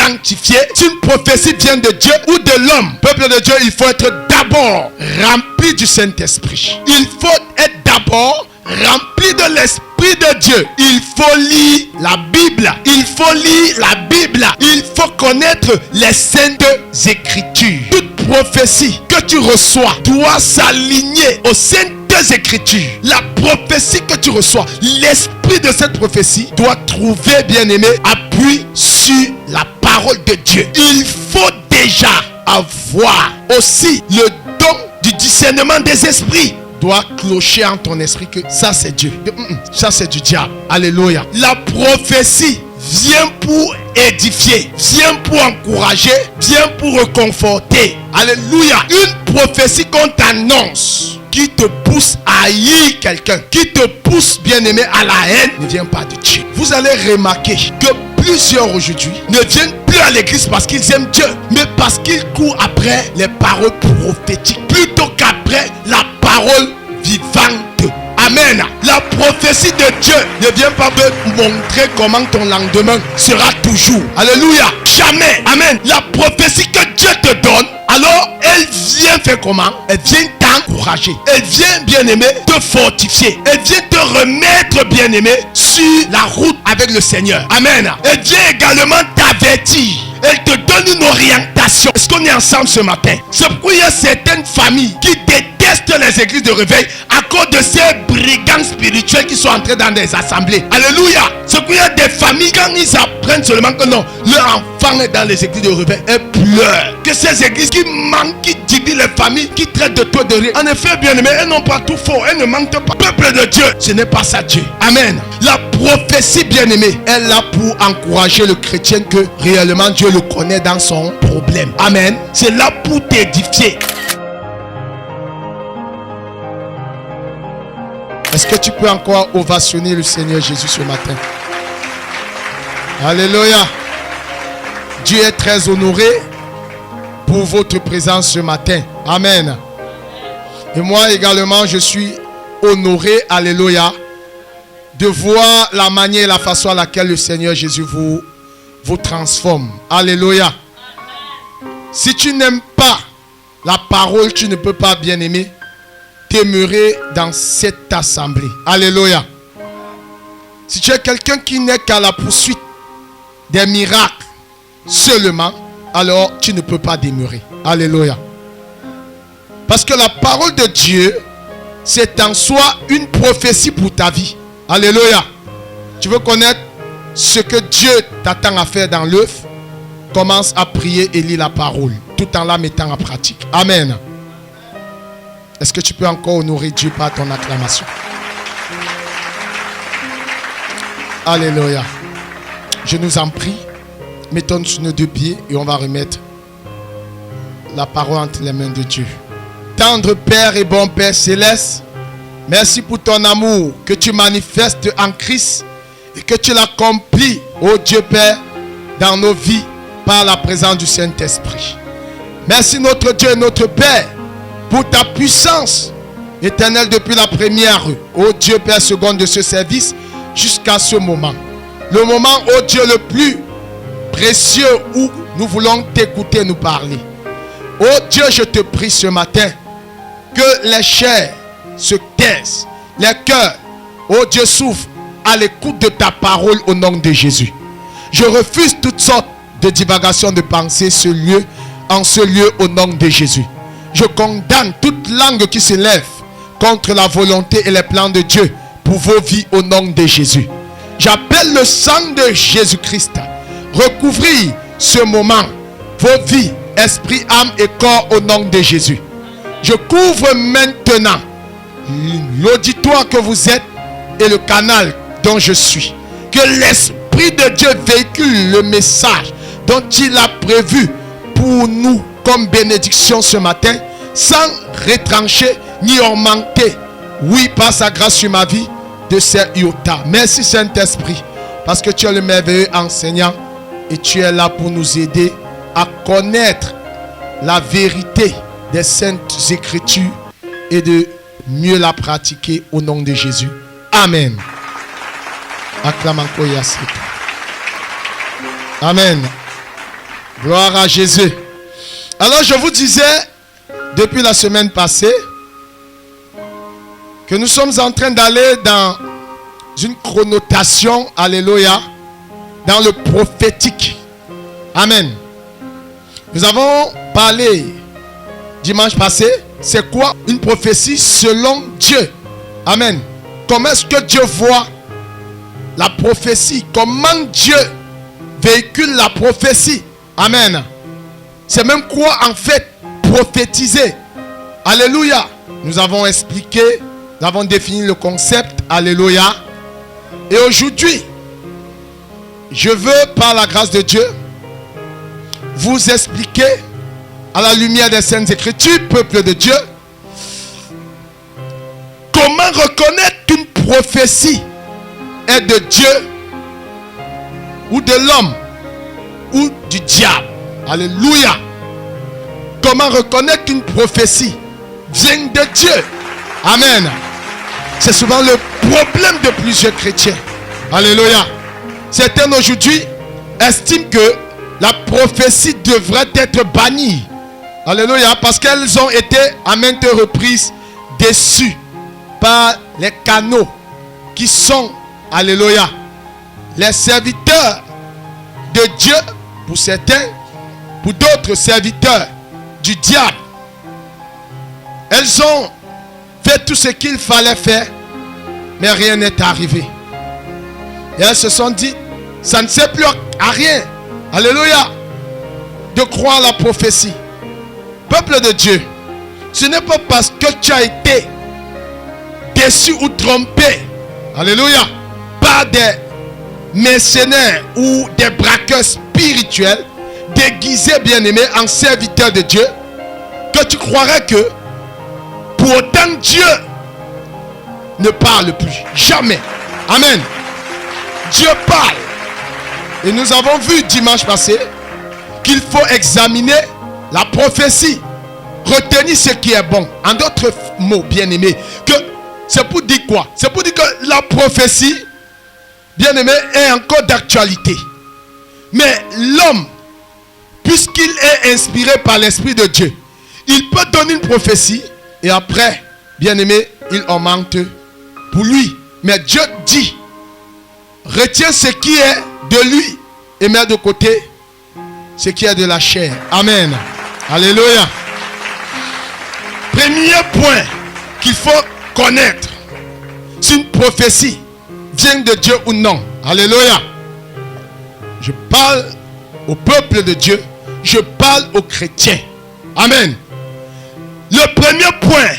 sanctifié. Si une prophétie vient de Dieu ou de l'homme, peuple de Dieu, il faut être d'abord rempli du Saint-Esprit. Il faut être d'abord rempli de l'Esprit de Dieu. Il faut lire la Bible. Il faut lire la Bible. Il faut connaître les saintes écritures. Toute prophétie que tu reçois doit s'aligner aux saintes écritures. La prophétie que tu reçois, l'esprit de cette prophétie doit trouver, bien-aimé, appui sur la parole de Dieu. Il faut déjà avoir aussi le don du discernement des esprits. Doit clocher en ton esprit que ça c'est Dieu, ça c'est du diable. Alléluia. La prophétie vient pour édifier, vient pour encourager, vient pour réconforter. Alléluia. Une prophétie qu'on t'annonce qui te pousse à haïr quelqu'un, qui te pousse, bien-aimé, à la haine, ne vient pas de Dieu. Vous allez remarquer que plusieurs aujourd'hui ne viennent plus à l'église parce qu'ils aiment Dieu, mais parce qu'ils courent après les paroles prophétiques plutôt qu'après la parole vivante. Amen. La prophétie de Dieu ne vient pas te montrer comment ton lendemain sera toujours. Alléluia. Jamais. Amen. La prophétie que Dieu te donne, alors elle vient faire comment? Elle vient t'encourager. Elle vient, bien-aimé, te fortifier. Elle vient te remettre, bien-aimé, sur la route avec le Seigneur. Amen. Elle vient également t'avertir. Elle te donne une orientation. Est-ce qu'on est ensemble ce matin? C'est pourquoi il y a certaines familles qui détestent les églises de réveil à cause de ces brigands spirituels qui sont entrés dans des assemblées. Alléluia. C'est pourquoi il y a des familles, quand ils apprennent seulement que non, leur enfant est dans les églises de réveil, elles pleurent. Que ces églises qui manquent, qui divisent les familles, qui traitent de toi de rien. En effet, bien aimé, elles n'ont pas tout faux, elles ne mentent pas. Peuple de Dieu, ce n'est pas ça Dieu. Amen. La prophétie, bien aimée, elle est là pour encourager le chrétien que réellement Dieu le connaît dans son problème. Amen. C'est là pour t'édifier. Est-ce que tu peux encore ovationner le Seigneur Jésus ce matin? Alléluia. Dieu est très honoré pour votre présence ce matin. Amen. Et moi également, je suis honoré, alléluia, de voir la manière et la façon à laquelle le Seigneur Jésus vous transforme. Alléluia. Si tu n'aimes pas la parole, tu ne peux pas, bien aimer, demeurer dans cette assemblée. Alléluia. Si tu es quelqu'un qui n'est qu'à la poursuite des miracles seulement, alors tu ne peux pas demeurer. Alléluia. Parce que la parole de Dieu, c'est en soi une prophétie pour ta vie. Alléluia. Tu veux connaître ce que Dieu t'attend à faire dans l'œuvre? Commence à prier et lire la parole, tout en la mettant en pratique. Amen. Est-ce que tu peux encore honorer Dieu par ton acclamation? Alléluia. Je nous en prie, mettons sur nos deux pieds et on va remettre la parole entre les mains de Dieu. Tendre Père et bon Père céleste, merci pour ton amour que tu manifestes en Christ et que tu l'accomplis, ô Dieu Père, dans nos vies par la présence du Saint-Esprit. Merci notre Dieu et notre Père pour ta puissance éternelle depuis la première, ô Dieu Père second de ce service jusqu'à ce moment. Le moment, ô Dieu, le plus précieux où nous voulons t'écouter nous parler. Ô Dieu, je te prie ce matin que les chairs se taisent, les cœurs, ô Dieu, souffrent à l'écoute de ta parole au nom de Jésus. Je refuse toutes sortes de divagations de pensée en ce lieu au nom de Jésus. Je condamne toute langue qui se lève contre la volonté et les plans de Dieu pour vos vies au nom de Jésus. J'appelle le sang de Jésus-Christ recouvrir ce moment, vos vies, esprit, âme et corps au nom de Jésus. Je couvre maintenant l'auditoire que vous êtes et le canal dont je suis. Que l'Esprit de Dieu véhicule le message dont il a prévu pour nous comme bénédiction ce matin, sans retrancher ni augmenter, oui, par sa grâce sur ma vie, de ces iota. Merci Saint-Esprit, parce que tu es le merveilleux enseignant et tu es là pour nous aider à connaître la vérité des saintes écritures et de mieux la pratiquer au nom de Jésus. Amen. Acclame encore Yassé. Amen. Gloire à Jésus. Alors je vous disais, depuis la semaine passée, que nous sommes en train d'aller dans une connotation, alléluia, dans le prophétique. Amen. Nous avons parlé dimanche passé, c'est quoi une prophétie selon Dieu. Amen. Comment est-ce que Dieu voit la prophétie? Comment Dieu véhicule la prophétie? Amen. C'est même quoi en fait prophétiser. Alléluia. Nous avons expliqué, nous avons défini le concept. Alléluia. Et aujourd'hui, je veux par la grâce de Dieu vous expliquer à la lumière des Saintes Écritures, peuple de Dieu, comment reconnaître qu'une prophétie est de Dieu ou de l'homme ou du diable. Alléluia. Comment reconnaître qu'une prophétie vient de Dieu. Amen. C'est souvent le problème de plusieurs chrétiens. Alléluia. Certains aujourd'hui estiment que la prophétie devrait être bannie. Alléluia. Parce qu'elles ont été à maintes reprises déçues par les canaux qui sont, alléluia, les serviteurs de Dieu pour certains, pour d'autres serviteurs du diable. Elles ont fait tout ce qu'il fallait faire, mais rien n'est arrivé. Et elles se sont dit, ça ne sert plus à rien, alléluia, de croire la prophétie. Peuple de Dieu, ce n'est pas parce que tu as été déçu ou trompé, alléluia, par des mercenaires ou des braqueurs spirituels déguisés, bien-aimés, en serviteurs de Dieu, que tu croirais que pour autant Dieu ne parle plus. Jamais. Amen. Dieu parle. Et nous avons vu dimanche passé qu'il faut examiner la prophétie, retenir ce qui est bon. En d'autres mots, bien-aimés, que c'est pour dire quoi? C'est pour dire que la prophétie, bien-aimé, est encore d'actualité. Mais l'homme, puisqu'il est inspiré par l'Esprit de Dieu, il peut donner une prophétie et après, bien-aimé, il en manque pour lui. Mais Dieu dit, retiens ce qui est de lui et mets de côté ce qui est de la chair. Amen. Alléluia. Premier point qu'il faut connaître, si une prophétie vient de Dieu ou non. Alléluia. Je parle au peuple de Dieu, je parle aux chrétiens. Amen. Le premier point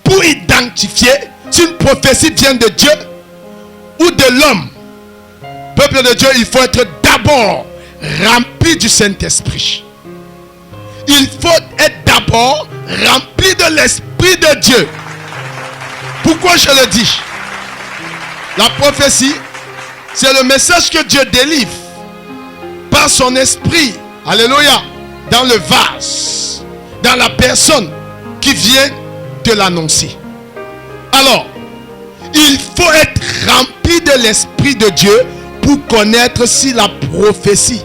pour identifier si une prophétie vient de Dieu ou de l'homme, peuple de Dieu, il faut être d'abord rempli du Saint-Esprit. Il faut être d'abord rempli de l'Esprit de Dieu. Pourquoi je le dis? La prophétie, c'est le message que Dieu délivre par son esprit. Alléluia. Dans le vase, dans la personne qui vient de l'annoncer. Alors, il faut être rempli de l'Esprit de Dieu pour connaître si la prophétie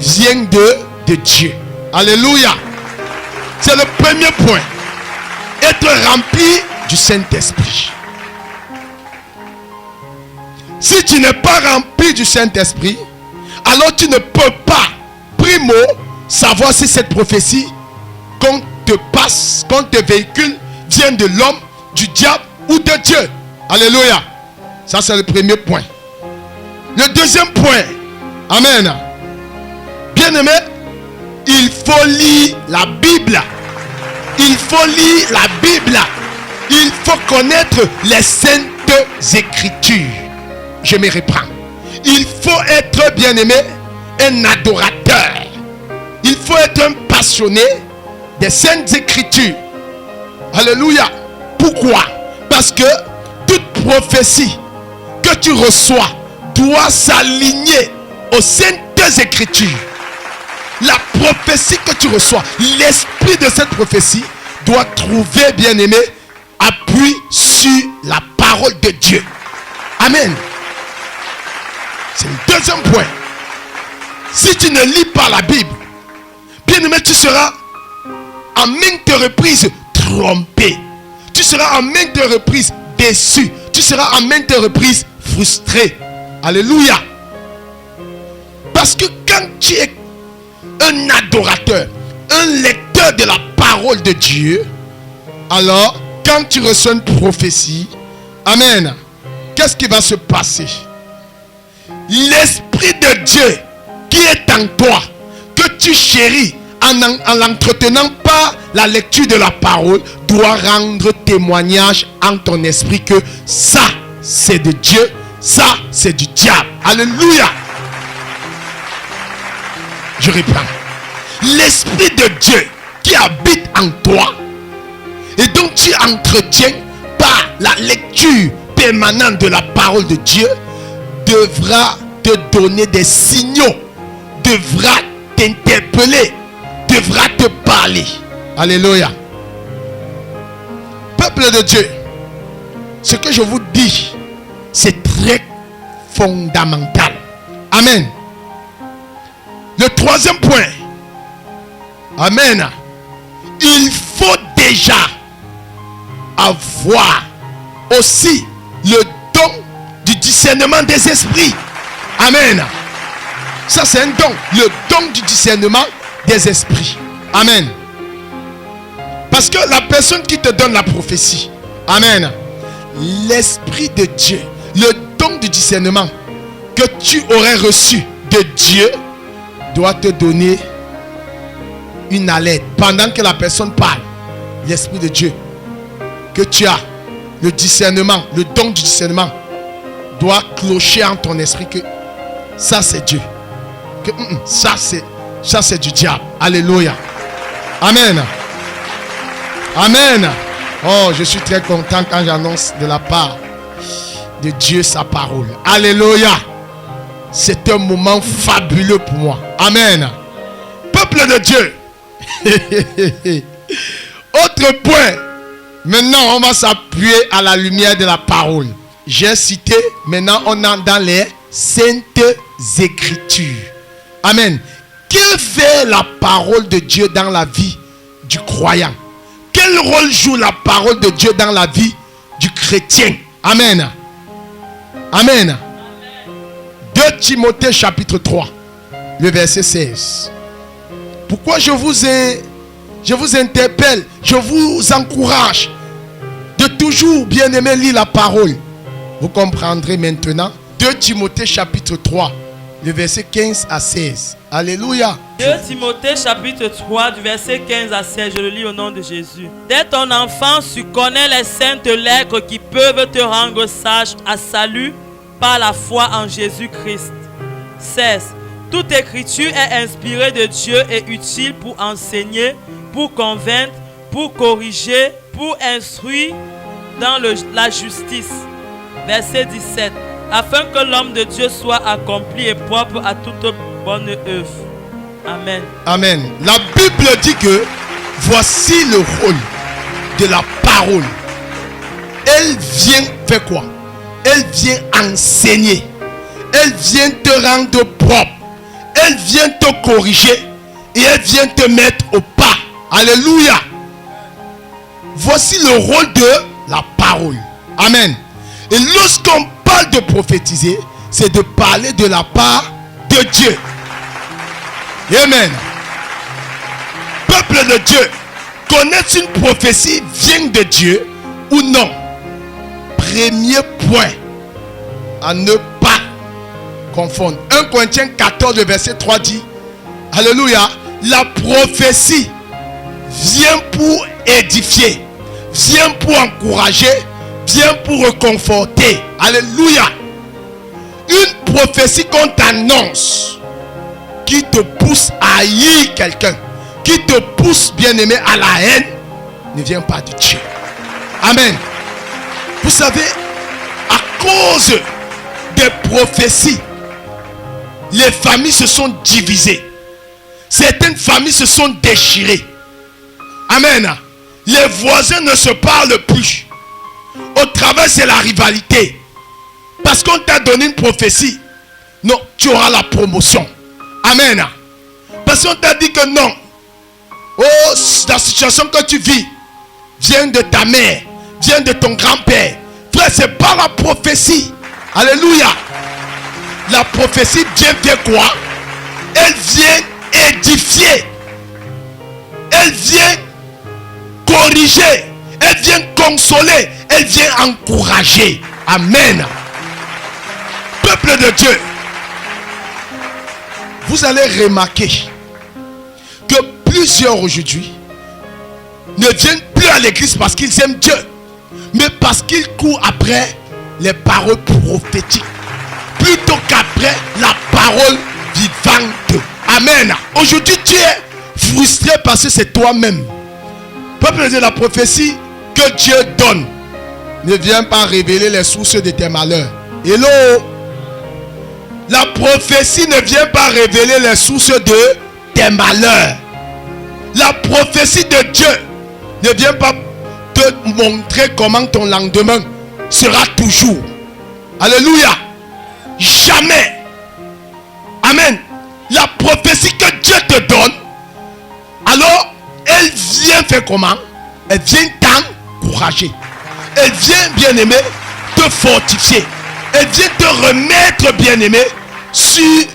vient de Dieu. Alléluia. C'est le premier point. Être rempli du Saint-Esprit. Si tu n'es pas rempli du Saint-Esprit, alors tu ne peux pas, primo, savoir si cette prophétie qu'on te passe, qu'on te véhicule, vient de l'homme, du diable ou de Dieu. Alléluia. Ça, c'est le premier point. Le deuxième point. Amen. Bien-aimé, il faut lire la Bible. Il faut lire la Bible. Il faut connaître les Saintes Écritures. Je me reprends. Il faut être, bien-aimé, un adorateur. Il faut être un passionné des Saintes Écritures. Alléluia. Pourquoi? Parce que toute prophétie que tu reçois doit s'aligner aux Saintes Écritures. La prophétie que tu reçois, l'esprit de cette prophétie doit trouver, bien-aimé, appui sur la parole de Dieu. Amen. C'est le deuxième point. Si tu ne lis pas la Bible, Bien-aimé, tu seras en maintes reprises trompé. Tu seras en maintes reprises déçu. Tu seras en maintes reprises frustré. Alléluia. Parce que quand tu es un adorateur, un lecteur de la parole de Dieu, alors quand tu reçois une prophétie, amen, qu'est-ce qui va se passer? L'Esprit de Dieu qui est en toi, que tu chéris en l'entretenant par la lecture de la parole, doit rendre témoignage en ton esprit que ça c'est de Dieu, ça c'est du diable. Alléluia. Je reprends. L'Esprit de Dieu qui habite en toi et dont tu entretiens par la lecture permanente de la parole de Dieu devra te donner des signaux, devra t'interpeller, devra te parler. Alléluia. Peuple de Dieu, ce que je vous dis, c'est très fondamental. Amen. Le troisième point. Amen. Il faut déjà avoir aussi le don du discernement des esprits. Amen. Ça c'est un don. Le don du discernement des esprits. Amen. Parce que la personne qui te donne la prophétie, amen, l'Esprit de Dieu, le don du discernement que tu aurais reçu de Dieu doit te donner une alerte pendant que la personne parle. L'Esprit de Dieu que tu as, le discernement, le don du discernement doit clocher en ton esprit que ça c'est Dieu, que ça c'est du diable. Alléluia. Amen. Amen. Oh, je suis très content quand j'annonce de la part de Dieu sa parole. Alléluia. C'est un moment fabuleux pour moi. Amen. Peuple de Dieu. Autre point. Maintenant, on va s'appuyer à la lumière de la parole. J'ai cité, maintenant on est dans les Saintes Écritures. Amen. Que fait la parole de Dieu dans la vie du croyant? Quel rôle joue la parole de Dieu dans la vie du chrétien? Amen. Amen. 2 Timothée chapitre 3, le verset 16. Pourquoi je vous interpelle, je vous encourage de toujours bien aimer lire la parole. Vous comprendrez maintenant. 2 Timothée chapitre 3, le verset 15 à 16. Alléluia. 2 Timothée chapitre 3 du verset 15 à 16, je le lis au nom de Jésus. Dès ton enfance, tu connais les saintes lettres qui peuvent te rendre sage à salut par la foi en Jésus-Christ. 16. Toute écriture est inspirée de Dieu et utile pour enseigner, pour convaincre, pour corriger, pour instruire dans la justice. Verset 17. Afin que l'homme de Dieu soit accompli et propre à toute bonne œuvre. Amen. Amen. La Bible dit que voici le rôle de la parole. Elle vient faire quoi? Elle vient enseigner. Elle vient te rendre propre. Elle vient te corriger. Et elle vient te mettre au pas. Alléluia. Voici le rôle de la parole. Amen. Et lorsqu'on parle de prophétiser, c'est de parler de la part de Dieu. Amen. Peuple de Dieu, connaître une prophétie vient de Dieu ou non? Premier point à ne pas confondre. 1 Corinthiens 14, verset 3 dit, alléluia, la prophétie vient pour édifier, vient pour encourager, vient pour réconforter. Alléluia. Une prophétie qu'on t'annonce qui te pousse à haïr quelqu'un, qui te pousse, bien-aimé, à la haine, ne vient pas de Dieu. Amen. Vous savez, à cause des prophéties, les familles se sont divisées. Certaines familles se sont déchirées. Amen. Les voisins ne se parlent plus. Au travail, c'est la rivalité. Parce qu'on t'a donné une prophétie. Non, tu auras la promotion. Amen. Parce qu'on t'a dit que non, Oh, la situation que tu vis vient de ta mère, vient de ton grand-père. Frère, c'est pas la prophétie. Alléluia. La prophétie vient faire quoi? Elle vient édifier. Elle vient corriger. Elle vient consoler. Elle vient encourager. Amen. Peuple de Dieu, vous allez remarquer que plusieurs aujourd'hui ne viennent plus à l'église parce qu'ils aiment Dieu, mais parce qu'ils courent après les paroles prophétiques plutôt qu'après la parole vivante. Amen. Aujourd'hui, tu es frustré parce que c'est toi-même. Peuple de Dieu, la prophétie que Dieu donne ne vient pas révéler les sources de tes malheurs. Hello. La prophétie ne vient pas révéler les sources de tes malheurs. La prophétie de Dieu ne vient pas te montrer comment ton lendemain sera toujours. Alléluia. Jamais. Amen. La prophétie que Dieu te donne, alors elle vient faire comment? Elle vient t'encourager. Elle vient, bien-aimé, te fortifier. Elle vient te remettre, bien-aimé, sur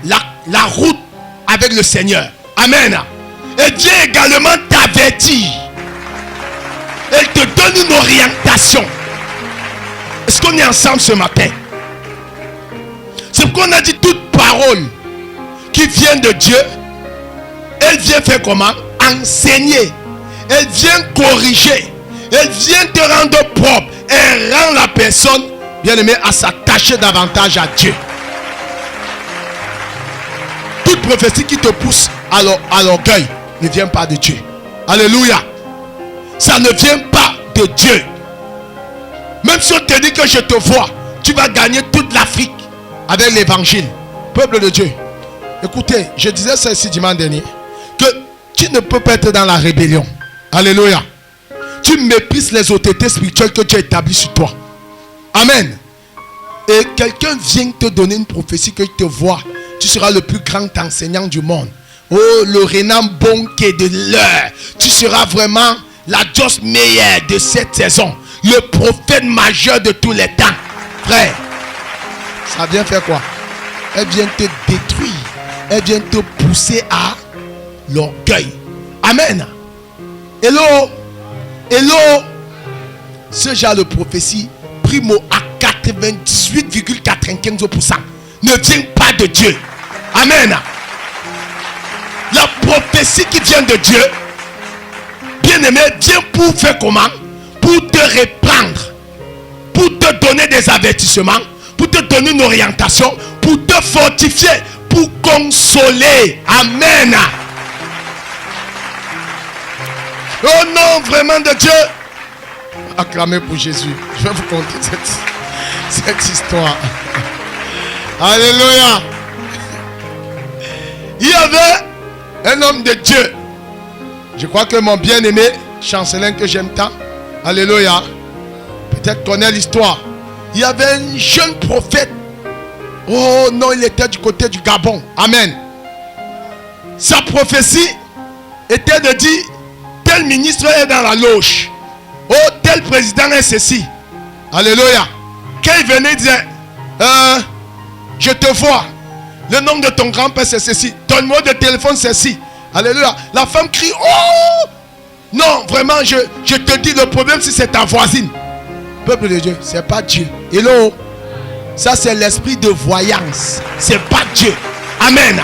la route avec le Seigneur. Amen. Elle vient également t'avertir. Elle te donne une orientation. Est-ce qu'on est ensemble ce matin? C'est pourquoi on a dit toute parole qui vient de Dieu, elle vient faire comment? Enseigner. Elle vient corriger. Elle vient te rendre propre. Elle rend la personne, bien-aimée, à s'attacher davantage à Dieu. Toute prophétie qui te pousse à l'orgueil ne vient pas de Dieu. Alléluia. Ça ne vient pas de Dieu. Même si on te dit que je te vois, tu vas gagner toute l'Afrique avec l'évangile. Peuple de Dieu, écoutez, je disais ça ici dimanche dernier, que tu ne peux pas être dans la rébellion. Alléluia. Tu méprises les autorités spirituelles que Dieu a établies sur toi. Amen. Et quelqu'un vient te donner une prophétie que tu te vois. Tu seras le plus grand enseignant du monde. Oh, le Renan Bonke de l'heure. Tu seras vraiment la Joss Meyer de cette saison. Le prophète majeur de tous les temps. Frère, ça vient faire quoi? Elle vient te détruire. Elle vient te pousser à l'orgueil. Amen. Hello. Hello. Ce genre de prophétie, primo à 98,95% ne vient pas de Dieu. Amen. La prophétie qui vient de Dieu, bien aimé, vient pour faire comment? Pour te reprendre, pour te donner des avertissements, pour te donner une orientation, pour te fortifier, pour consoler. Amen. Oh non, vraiment de Dieu. Acclamez pour Jésus. Je vais vous conter cette histoire. Alléluia. Il y avait un homme de Dieu. Je crois que mon bien-aimé chancelin que j'aime tant, alléluia, peut-être connaît l'histoire. Il y avait un jeune prophète. Oh non, il était du côté du Gabon. Amen. Sa prophétie était de dire: tel ministre est dans la loge. Oh, tel président est ceci. Alléluia. Quand il venait, il disait: je te vois. Le nom de ton grand-père c'est ceci. Ton numéro de téléphone c'est ceci. Alléluia. La femme crie: oh! Non, vraiment, je te dis, le problème si c'est ta voisine. Peuple de Dieu, c'est pas Dieu. Hello. Ça c'est l'esprit de voyance. C'est pas Dieu. Amen.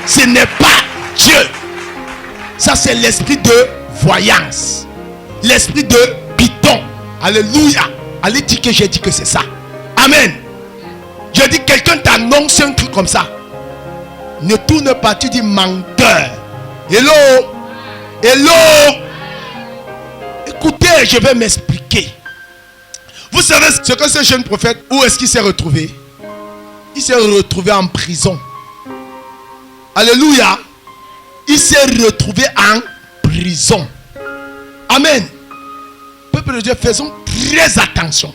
Ce n'est pas Dieu. Ça c'est l'esprit de voyance. L'esprit de python. Alléluia. Allez dire que j'ai dit que c'est ça. Amen. Je dis, quelqu'un t'annonce un truc comme ça. Ne tourne pas, tu dis menteur. Hello. Hello. Écoutez, je vais m'expliquer. Vous savez ce que ce jeune prophète, où est-ce qu'il s'est retrouvé? Il s'est retrouvé en prison. Alléluia. Il s'est retrouvé en prison. Amen. Peuple de Dieu, faisons très attention.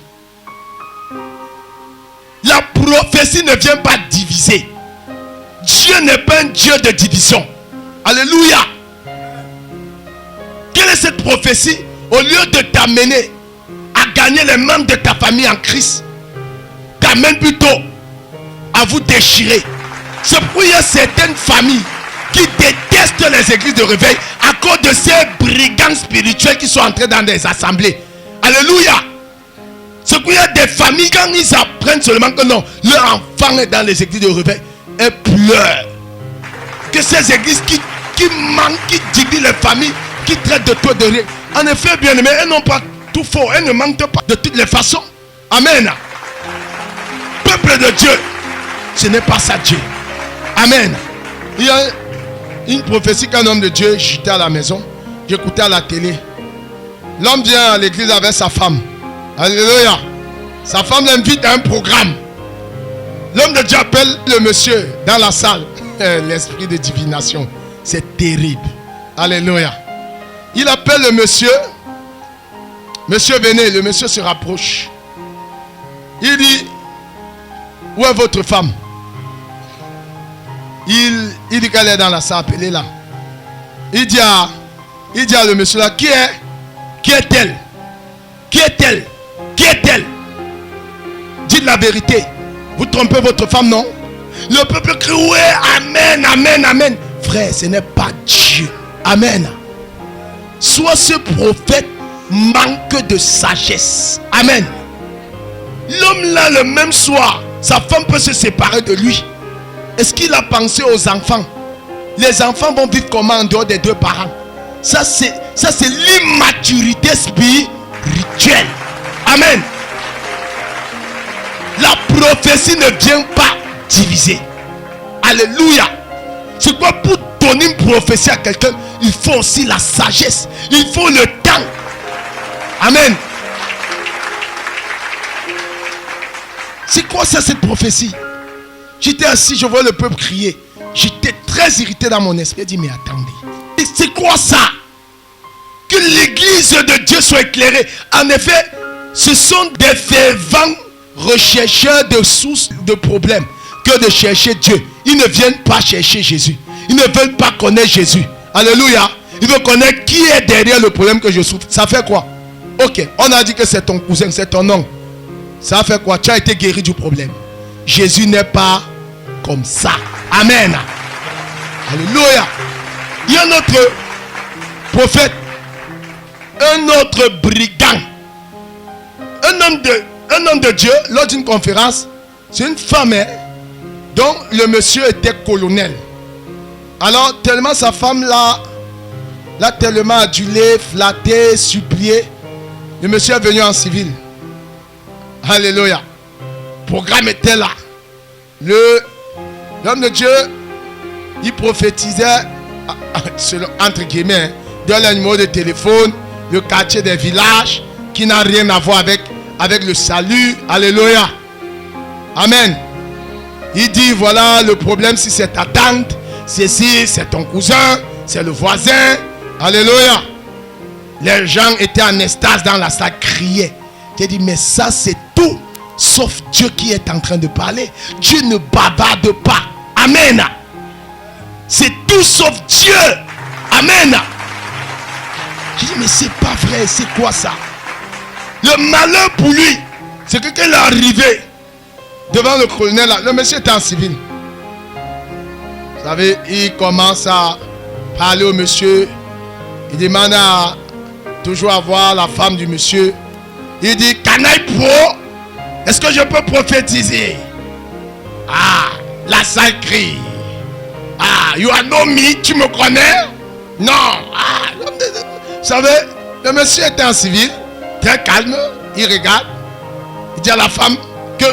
La prophétie ne vient pas diviser. Dieu n'est pas un Dieu de division. Alléluia. Quelle est cette prophétie? Au lieu de t'amener à gagner les membres de ta famille en Christ, t'amène plutôt à vous déchirer. C'est pourquoi il y a certaines familles qui détestent les églises de réveil à cause de ces brigands spirituels qui sont entrés dans des assemblées. Alléluia. C'est pourquoi il y a des familles, quand ils apprennent seulement que non, leur enfant est dans les églises de réveil, elles pleurent. Que ces églises qui manquent, qui divisent les familles, qui traitent de tout de rien. En effet, bien aimé, elles n'ont pas tout faux, elles ne mentent pas de toutes les façons. Amen. Peuple de Dieu, ce n'est pas ça Dieu. Amen. Il y a une prophétie qu'un homme de Dieu, j'étais à la maison, j'écoutais à la télé. L'homme vient à l'église avec sa femme. Alléluia. Sa femme l'invite à un programme. L'homme de Dieu appelle le monsieur dans la salle. L'esprit de divination. C'est terrible. Alléluia. Il appelle le monsieur. Monsieur, venez. Le monsieur se rapproche. Il dit, où est votre femme? Il dit qu'elle est dans la salle. Appelez-la. Il dit à le monsieur là, qui est-elle? Qui est-elle? Qui est-elle? Dites la vérité. Vous trompez votre femme, non? Le peuple crie, ouais, amen, amen, amen. Frère, ce n'est pas Dieu. Amen. Soit ce prophète manque de sagesse. Amen. L'homme là, le même soir, sa femme peut se séparer de lui. Est-ce qu'il a pensé aux enfants? Les enfants vont vivre comment en dehors des deux parents? Ça c'est l'immaturité spirituelle. Amen. La prophétie ne vient pas diviser. Alléluia. C'est quoi pour donner une prophétie à quelqu'un? Il faut aussi la sagesse. Il faut le temps. Amen. C'est quoi ça, cette prophétie? J'étais assis, je vois le peuple crier. J'étais très irrité dans mon esprit. J'ai dit, mais attendez. C'est quoi ça? Que l'église de Dieu soit éclairée. En effet, ce sont des fervents rechercheurs de sources de problèmes que de chercher Dieu. Ils ne viennent pas chercher Jésus. Ils ne veulent pas connaître Jésus. Alléluia. Ils veulent connaître qui est derrière le problème que je souffre. Ça fait quoi? Ok, on a dit que c'est ton cousin, c'est ton oncle. Ça fait quoi? Tu as été guéri du problème. Jésus n'est pas comme ça. Amen. Alléluia. Il y a un autre prophète, un autre brigand, un homme de Dieu, lors d'une conférence. C'est une femme, dont le monsieur était colonel. Alors, tellement sa femme l'a tellement adulé, flatté, supplié, le monsieur est venu en civil. Alléluia. Le programme était là. L'homme de Dieu, il prophétisait, entre guillemets, dans le numéro de téléphone, le quartier des villages, qui n'a rien à voir avec le salut. Alléluia. Amen. Il dit, voilà le problème, si c'est ta tante, ceci, c'est ton cousin, c'est le voisin. Alléluia. Les gens étaient en extase dans la salle, criaient. J'ai dit, mais ça c'est tout, sauf Dieu qui est en train de parler. Dieu ne bavarde pas. Amen. C'est tout sauf Dieu. Amen. J'ai dit, mais c'est pas vrai, c'est quoi ça? Le malheur pour lui, c'est que quand il est arrivé devant le colonel, le monsieur était en civil. Vous savez, il commence à parler au monsieur. Il demande à toujours avoir la femme du monsieur. Il dit, canaille pro, est-ce que je peux prophétiser? Ah, la salle crie. Ah, you know me, tu me connais? Non. Ah, vous savez, le monsieur était en civil, très calme, il regarde. Il dit à la femme que,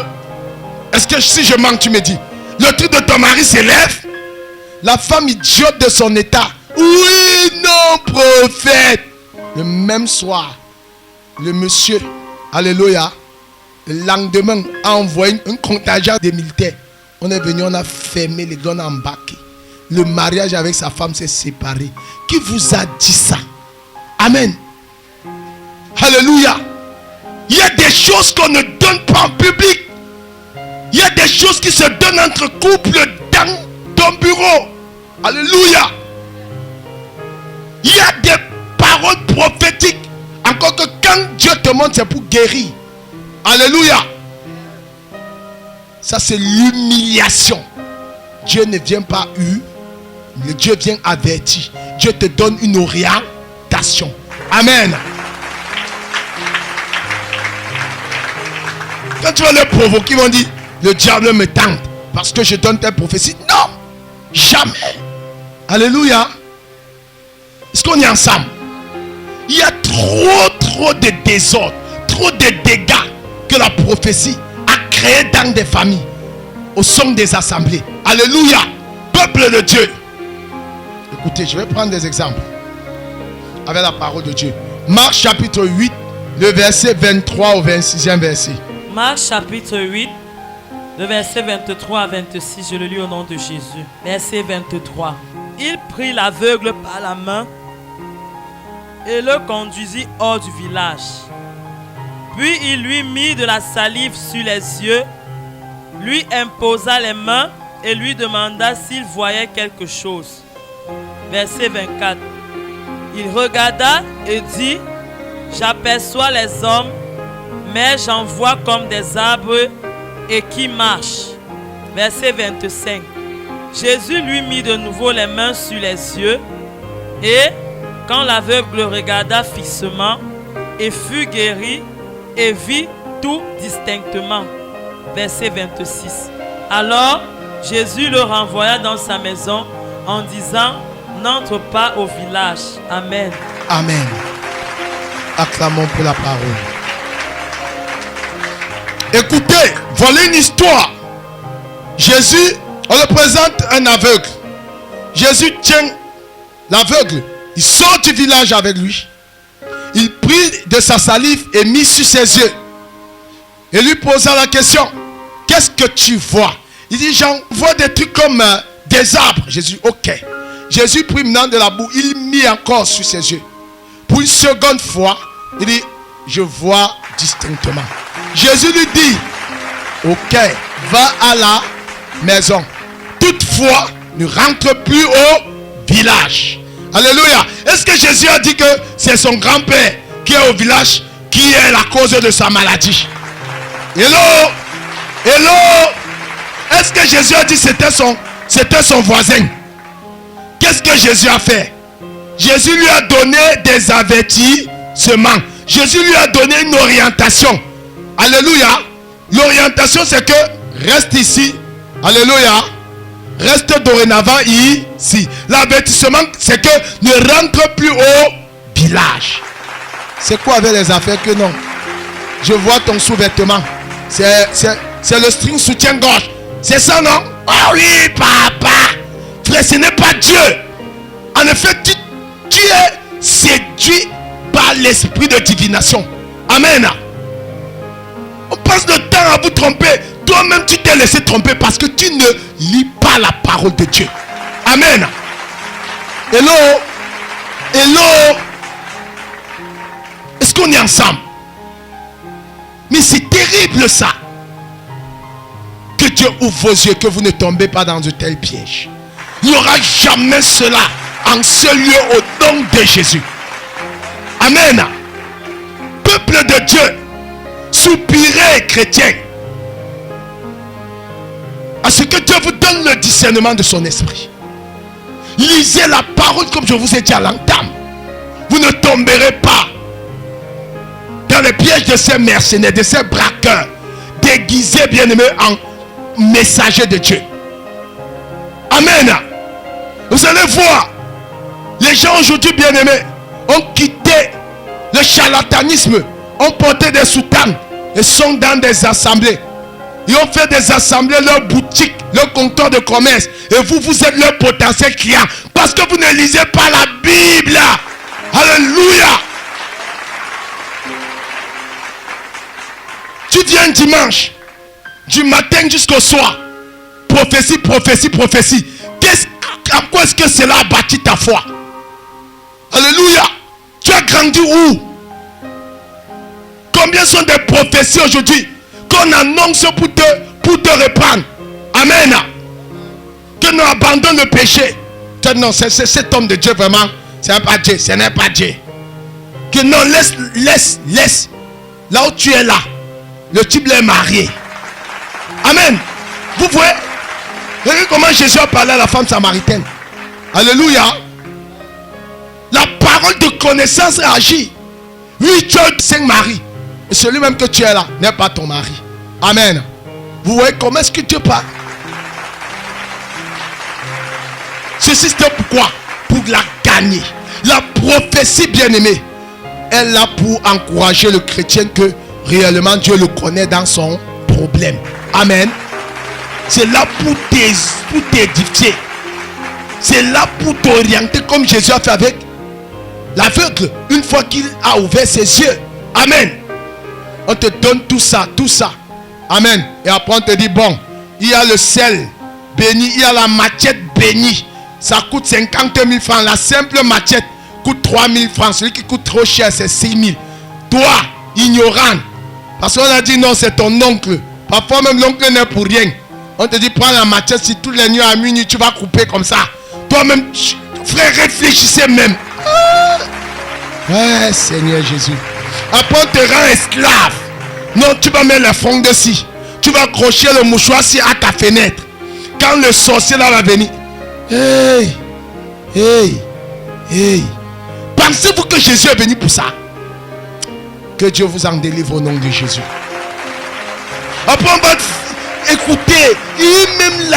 est-ce que si je manque, tu me dis, le truc de ton mari s'élève? La femme idiote de son état. Oui, non, prophète. Le même soir, le monsieur, alléluia, le lendemain, a envoyé un contingent des militaires. On est venu, on a fermé les gars, on a embarqué. Le mariage avec sa femme s'est séparé. Qui vous a dit ça? Amen. Alléluia. Il y a des choses qu'on ne donne pas en public. Il y a des choses qui se donnent entre couples dans ton bureau. Alléluia. Il y a des paroles te montre, c'est pour guérir. Alléluia. Ça, c'est l'humiliation. Dieu ne vient pas Dieu vient avertir. Dieu te donne une orientation. Amen. Quand tu vas les provoquer, ils vont dire, le diable me tente parce que je donne telle prophétie. Non, jamais. Alléluia. Est-ce qu'on est ensemble? Il y a trop de désordre, trop de dégâts que la prophétie a créé dans des familles, au sein des assemblées. Alléluia. Peuple de Dieu. Écoutez, je vais prendre des exemples avec la parole de Dieu. Marc chapitre 8, le verset 23 au 26e verset. Marc chapitre 8, le verset 23 à 26, je le lis au nom de Jésus. Verset 23. Il prit l'aveugle par la main et le conduisit hors du village. Puis il lui mit de la salive sur les yeux, lui imposa les mains et lui demanda s'il voyait quelque chose. Verset 24. Il regarda et dit, j'aperçois les hommes, mais j'en vois comme des arbres et qui marchent. Verset 25. Jésus lui mit de nouveau les mains sur les yeux et quand l'aveugle regarda fixement et fut guéri et vit tout distinctement. Verset 26. Alors Jésus le renvoya dans sa maison en disant, n'entre pas au village. Amen. Amen. Acclamons pour la parole. Écoutez, voilà une histoire. Jésus, on le présente un aveugle. Jésus tient l'aveugle. Il sort du village avec lui. Il prit de sa salive et mit sur ses yeux. Et lui posa la question, qu'est-ce que tu vois? Il dit, j'en vois des trucs comme des arbres. Jésus, ok. Jésus prit maintenant de la boue, il mit encore sur ses yeux. Pour une seconde fois, il dit, je vois distinctement. Jésus lui dit, ok, va à la maison. Toutefois, ne rentre plus au village. Alléluia. Est-ce que Jésus a dit que c'est son grand-père qui est au village qui est la cause de sa maladie? Hello? Hello? Est-ce que Jésus a dit que c'était son voisin? Qu'est-ce que Jésus a fait? Jésus lui a donné des avertissements. Jésus lui a donné une orientation. Alléluia. L'orientation, c'est que reste ici. Alléluia. Reste dorénavant ici. L'avertissement, c'est que ne rentre plus au village. C'est quoi avec les affaires que non? Je vois ton sous-vêtement. C'est le string soutien-gorge. C'est ça, non? Ah oui, papa. Frère, ce n'est pas Dieu. En effet, tu es séduit par l'esprit de divination. Amen. On passe le temps à vous tromper. Toi-même, tu t'es laissé tromper parce que tu ne lis pas la parole de Dieu. Amen. Hello? Hello? Est-ce qu'on est ensemble? Mais c'est terrible ça. Que Dieu ouvre vos yeux, que vous ne tombez pas dans de tels pièges. Il n'y aura jamais cela en ce lieu au nom de Jésus. Amen. Peuple de Dieu, soupirez chrétiens à ce que Dieu vous donne le discernement de son esprit. Lisez la parole comme je vous ai dit à l'entame. Vous ne tomberez pas dans les pièges de ces mercenaires, de ces braqueurs déguisés, bien-aimés, en messagers de Dieu. Amen. Vous allez voir, les gens aujourd'hui, bien-aimés, ont quitté le charlatanisme, ont porté des soutanes et sont dans des assemblées. Ils ont fait des assemblées, leur boutique, leur comptoir de commerce. Et vous êtes leur potentiel client. Parce que vous ne lisez pas la Bible. Alléluia. Tu viens dimanche, du matin jusqu'au soir. Prophétie, prophétie, prophétie. En quoi est-ce que cela a bâti ta foi? Alléluia. Tu as grandi où? Combien sont des prophéties aujourd'hui qu'on annonce pour te reprendre? Amen. Que nous abandonnons le péché. Que non, c'est cet homme de Dieu vraiment. Ce n'est pas Dieu. Ce n'est pas Dieu. Que non, laisse Là où tu es là, le type est marié. Amen. Vous voyez? Regardez comment Jésus a parlé à la femme samaritaine. Alléluia. La parole de connaissance agit. Oui, tu as 5 maris. Et celui même que tu es là n'est pas ton mari. Amen. Vous voyez comment est-ce que Dieu parle? Ceci c'était pourquoi? Pour la gagner. La prophétie bien-aimée est là pour encourager le chrétien que réellement Dieu le connaît dans son problème. Amen. C'est là pour t'édifier. C'est là pour t'orienter comme Jésus a fait avec l'aveugle une fois qu'il a ouvert ses yeux. Amen. On te donne tout ça, tout ça. Amen. Et après on te dit bon, il y a le sel béni, il y a la machette bénie. Ça coûte 50 000 francs. La simple machette coûte 3 000 francs. Celui qui coûte trop cher, c'est 6 000. Toi, ignorant, parce qu'on a dit non, c'est ton oncle. Parfois même l'oncle n'est pour rien. On te dit prends la machette, si toutes les nuits à minuit tu vas couper comme ça. Toi-même, frère, réfléchissez même. Ouais, Seigneur Jésus. Après on te rend esclave. Non, tu vas mettre le front dessus. Tu vas accrocher le mouchoir si à ta fenêtre. Quand le sorcier là va venir. Hey, hey, hey. Pensez-vous que Jésus est venu pour ça? Que Dieu vous en délivre au nom de Jésus. Après on va écouter. Et même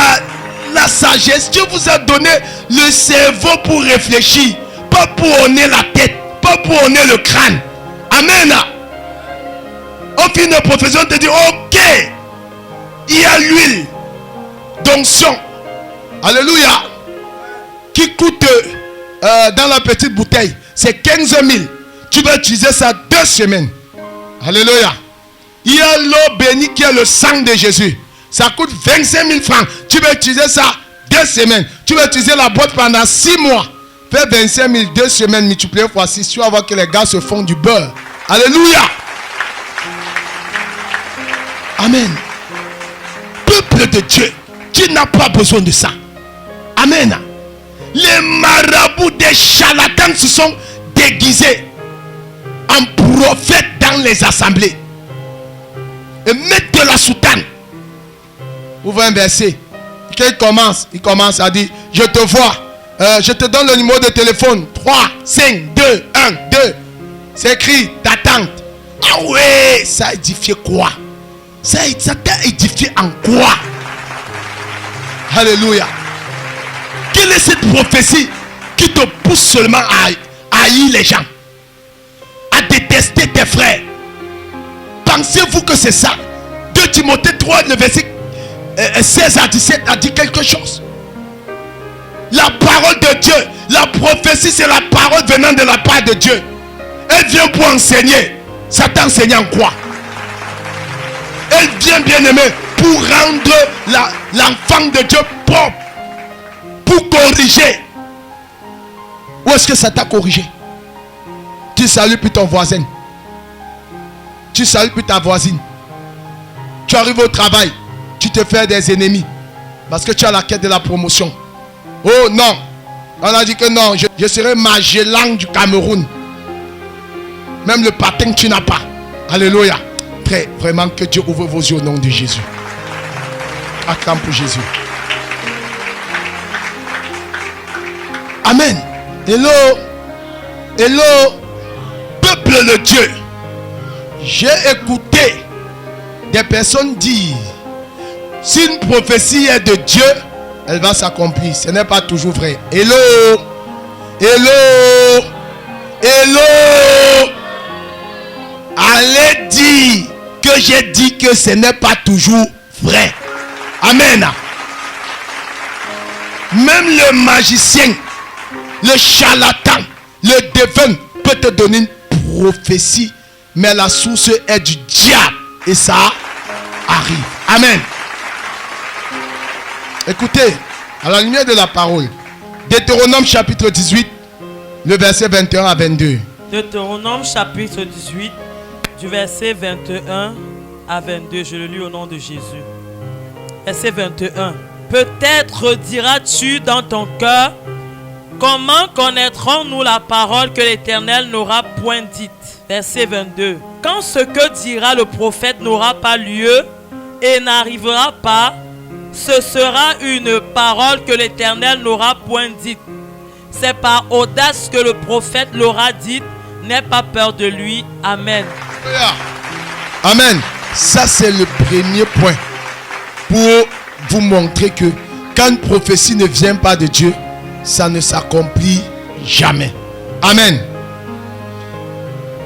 la sagesse. Dieu vous a donné le cerveau pour réfléchir. Pas pour honner la tête. Pas pour honner le crâne. Amen. On finit nos professions, on te dit ok. Il y a l'huile d'onction. Alléluia. Qui coûte dans la petite bouteille, c'est 15 000. Tu vas utiliser ça 2 semaines. Alléluia. Il y a l'eau bénie qui est le sang de Jésus. Ça coûte 25 000 francs. Tu vas utiliser ça 2 semaines. Tu vas utiliser la boîte pendant 6 mois. Fais 25 000, 2 semaines multiplié fois 6. Tu vas voir que les gars se font du beurre. Alléluia. Amen. Peuple de Dieu, qui n'a pas besoin de ça. Amen. Les marabouts des charlatans se sont déguisés en prophètes dans les assemblées et mettent de la soutane. Vous voyez un verset. Il commence à dire je te vois, je te donne le numéro de téléphone 3, 5, 2, 1, 2. C'est écrit ta tante. Ah ouais, ça a édifié quoi? Ça t'a édifié en quoi? Alléluia. Quelle est cette prophétie qui te pousse seulement à haïr les gens, à détester tes frères? Pensez-vous que c'est ça? 2 Timothée 3, le verset 16 à 17 a dit quelque chose. La parole de Dieu, la prophétie, c'est la parole venant de la part de Dieu. Elle vient pour enseigner. Ça t'enseigne en quoi? Elle vient, bien aimé, pour rendre l'enfant de Dieu propre. Pour corriger. Où est-ce que ça t'a corrigé? Tu salues plus ton voisin. Tu salues plus ta voisine. Tu arrives au travail. Tu te fais des ennemis. Parce que tu as la quête de la promotion. Oh non. On a dit que non. Je serai Magellan du Cameroun. Même le patin tu n'as pas. Alléluia. Vraiment que Dieu ouvre vos yeux au nom de Jésus. Acclame pour Jésus. Amen. Hello. Hello. Peuple de Dieu. J'ai écouté des personnes dire si une prophétie est de Dieu, elle va s'accomplir. Ce n'est pas toujours vrai. Hello. Hello. Hello. Allez dire que j'ai dit que ce n'est pas toujours vrai. Amen. Même le magicien, le charlatan, le devin peut te donner une prophétie, mais la source est du diable et ça arrive. Amen. Écoutez, à la lumière de la parole, Deutéronome chapitre 18, le verset 21 à 22. Deutéronome chapitre 18, du verset 21 à 22. Je le lis au nom de Jésus. Verset 21. Peut-être diras-tu dans ton cœur, comment connaîtrons-nous la parole que l'Éternel n'aura point dite? Verset 22. Quand ce que dira le prophète n'aura pas lieu et n'arrivera pas, ce sera une parole que l'Éternel n'aura point dite. C'est par audace que le prophète l'aura dite. N'aie pas peur de lui. Amen. Amen. Ça, c'est le premier point pour vous montrer que quand une prophétie ne vient pas de Dieu, ça ne s'accomplit jamais. Amen.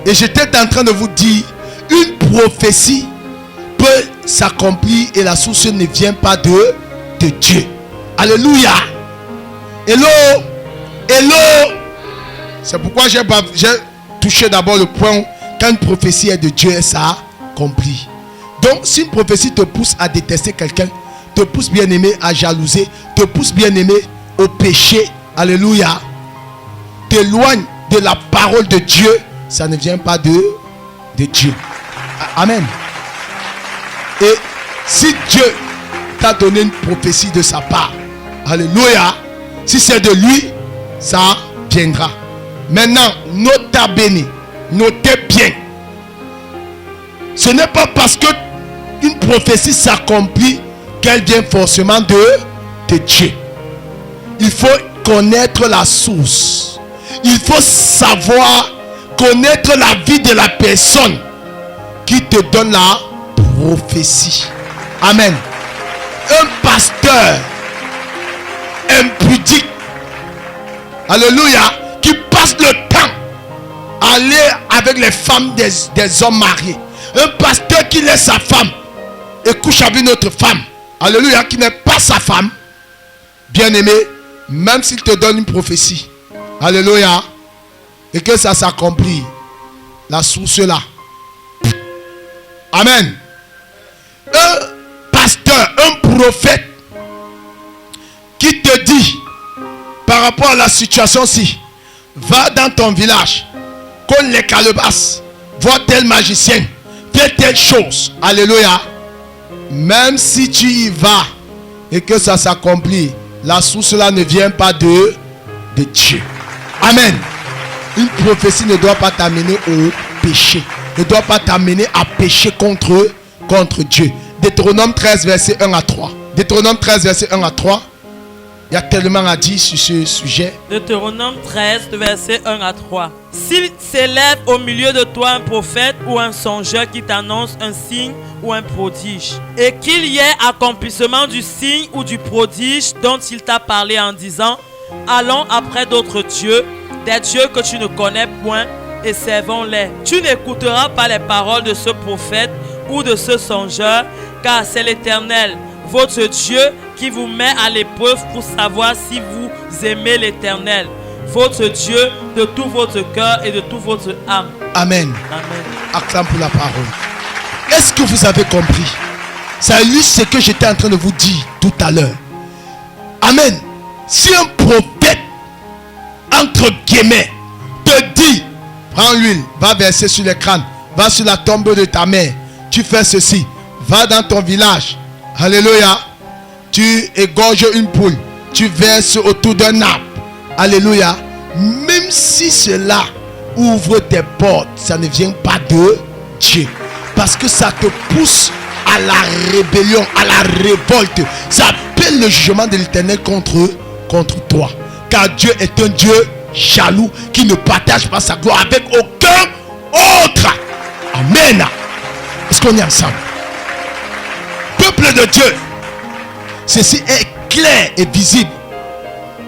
Et j'étais en train de vous dire, une prophétie peut s'accomplir et la source ne vient pas de Dieu. Alléluia. Hello. Hello. C'est pourquoi j'ai touché d'abord le point où quand une prophétie est de Dieu, elle s'accomplit. Donc, si une prophétie te pousse à détester quelqu'un, te pousse bien aimé à jalouser, te pousse bien aimé au péché, alléluia, t'éloigne de la parole de Dieu, ça ne vient pas de Dieu. Amen. Et si Dieu t'a donné une prophétie de sa part, alléluia, si c'est de lui, ça viendra. Maintenant, notez bien. Ce n'est pas parce que une prophétie s'accomplit qu'elle vient forcément de Dieu. Il faut connaître la source. Il faut savoir connaître la vie de la personne qui te donne la prophétie. Amen. Un pasteur impudique, alléluia, qui passe le temps à aller avec les femmes des hommes mariés. Un pasteur qui laisse sa femme et couche avec une autre femme, alléluia, qui n'est pas sa femme, bien aimé, même s'il te donne une prophétie, alléluia, et que ça s'accomplit, la source là. Amen. Un pasteur, un prophète qui te dit par rapport à la situation-ci, va dans ton village, colle les calebasses, vois tel magicien, fais telle chose, alléluia. Même si tu y vas et que ça s'accomplit, la source là ne vient pas de Dieu. Amen. Une prophétie ne doit pas t'amener au péché, ne doit pas t'amener à pécher contre Dieu. Deutéronome 13 verset 1 à 3. Deutéronome 13 verset 1 à 3. Il y a tellement à dire sur ce sujet. Deutéronome 13 verset 1 à 3. S'il s'élève au milieu de toi un prophète ou un songeur qui t'annonce un signe ou un prodige, et qu'il y ait accomplissement du signe ou du prodige dont il t'a parlé en disant, allons après d'autres dieux, des dieux que tu ne connais point, et servons-les. Tu n'écouteras pas les paroles de ce prophète ou de ce songeur, car c'est l'Éternel, votre Dieu, qui vous met à l'épreuve pour savoir si vous aimez l'Éternel, votre Dieu, de tout votre cœur et de toute votre âme. Amen. Amen. Acclame pour la parole. Est-ce que vous avez compris? Ça illustre ce que j'étais en train de vous dire tout à l'heure. Amen. Si un prophète, entre guillemets, te dit, prends l'huile, va verser sur le crâne, va sur la tombe de ta mère, tu fais ceci, va dans ton village, alléluia, tu égorges une poule, tu verses autour d'un arbre, alléluia, même si cela ouvre tes portes, ça ne vient pas de Dieu, parce que ça te pousse à la rébellion, à la révolte. Ça appelle le jugement de l'Éternel contre toi, car Dieu est un Dieu jaloux qui ne partage pas sa gloire avec aucun autre. Amen. Est-ce qu'on est ensemble? Peuple de Dieu, ceci est clair et visible.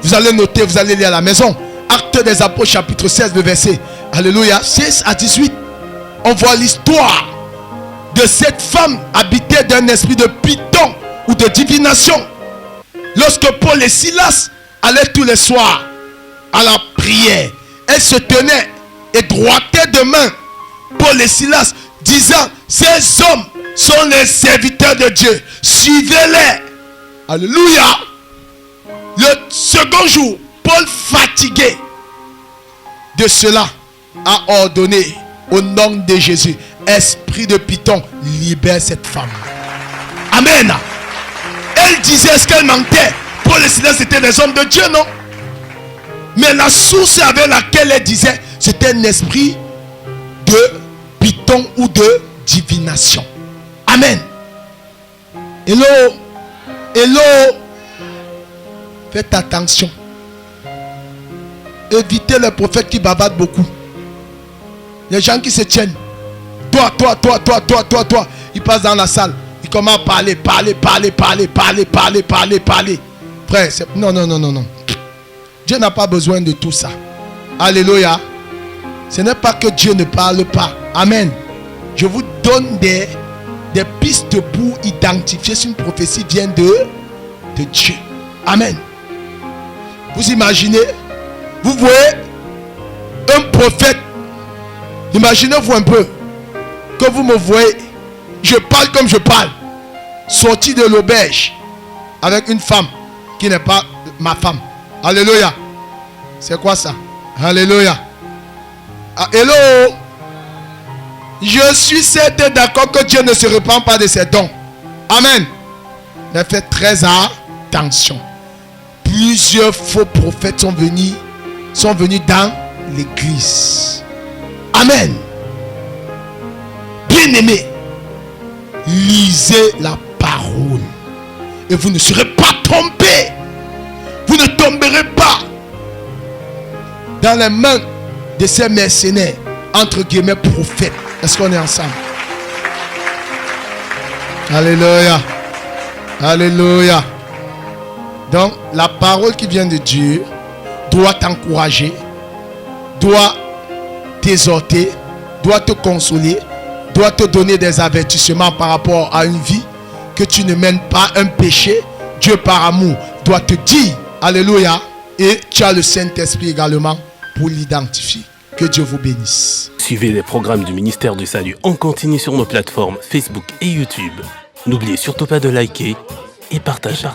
Vous allez noter, vous allez lire à la maison. Actes des Apôtres chapitre 16, le verset, alléluia, 16 à 18. On voit l'histoire de cette femme habitée d'un esprit de python ou de divination. Lorsque Paul et Silas allaient tous les soirs à la prière, elle se tenait et droitait de main Paul et Silas, disant, ces hommes sont les serviteurs de Dieu, suivez-les. Alléluia. Le second jour, Paul, fatigué de cela, a ordonné au nom de Jésus, esprit de python, libère cette femme. Amen. Elle disait ce qu'elle mentait. Paul et Silas étaient des hommes de Dieu, non? Mais la source avec laquelle elle disait, c'était un esprit de python. don ou de divination. Amen. Hello. Hello. Faites attention. Évitez les prophètes qui bavardent beaucoup. Les gens qui se tiennent. Toi. Ils passent dans la salle. Ils commencent à parler. Frère, non. Dieu n'a pas besoin de tout ça. Alléluia. Ce n'est pas que Dieu ne parle pas. Amen. Je vous donne des pistes pour identifier si une prophétie vient de Dieu. Amen. Vous imaginez, vous voyez un prophète. Imaginez-vous un peu que vous me voyez. Je parle comme je parle. Sorti de l'auberge avec une femme qui n'est pas ma femme. Alléluia. C'est quoi ça? Alléluia. Ah, hello. Je suis certain d'accord que Dieu ne se repent pas de ses dons. Amen. Mais faites très attention. Plusieurs faux prophètes sont venus dans l'église. Amen. Bien-aimés, lisez la parole et vous ne serez pas trompés. Vous ne tomberez pas dans les mains de ces mercenaires, entre guillemets prophètes. Est-ce qu'on est ensemble? Alléluia. Alléluia. Donc, la parole qui vient de Dieu doit t'encourager, doit t'exhorter, doit te consoler, doit te donner des avertissements par rapport à une vie que tu ne mènes pas, un péché. Dieu par amour doit te dire, alléluia, et tu as le Saint-Esprit également pour l'identifier. Que Dieu vous bénisse. Suivez les programmes du ministère du Salut en continu sur nos plateformes Facebook et YouTube. N'oubliez surtout pas de liker et partager.